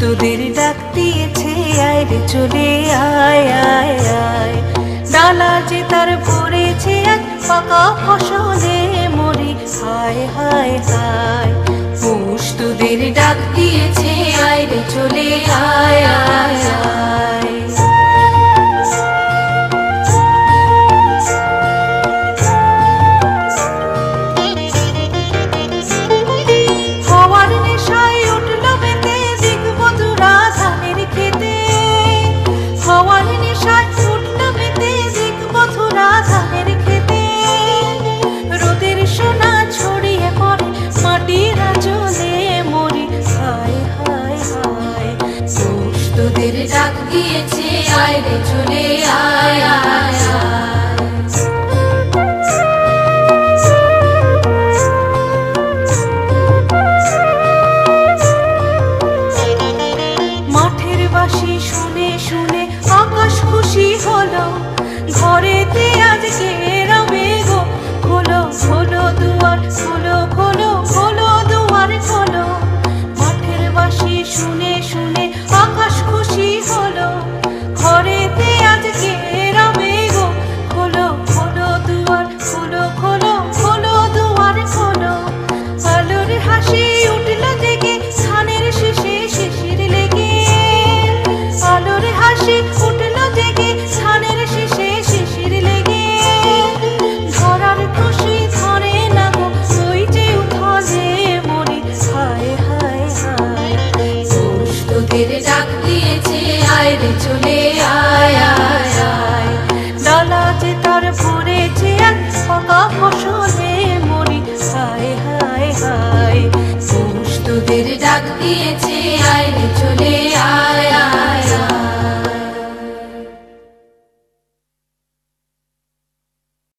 তোদের ডাক দিয়েছে, আয় রে চলে আয় আয় আয়। ডালা যে তার ভরেছে আজ পাকা ফসলে মরি, হায় হায় হায়। পৌষ তোদের ডাক দিয়েছে, আয় রে চলে আয় আয় আয়। তোদের ডাক দিয়েছে, আয় রে চলে আয় আয় আয়। মাঠের বাঁশি শুনে শুনে আকাশ খুশি হলো, ঘরেতে আজকে রবে গো খোলো খোলো দুয়ার, খোলো খোলো খোলো দুয়ার খোলো। মাঠের বাঁশি শুনে শুনে আকাশ খুশি হলো, ঘরেতে আজকে রবে গো খোলো খোলো দুয়ার, খোলো খোলো খোলো দুয়ার খোলো। আলোর হাসি উঠল জেগে ধানের শেষে শিশির লেগে, আলোর হাসি উঠল জেগে ধানের শেষে শিশির লেগে। ধরার খুশি ধরে না গো ওই যে উঠলে মরি, হায় হায় হায়। পৌষ তোদের ডাক দিয়েছে, আয় রে চলে আয় আয় আয়। ডালা যে তার ভরেছে আজ পাকা ফসলে মরি, হায় হায় হায়। পৌষ তোদের ডাক দিয়েছে।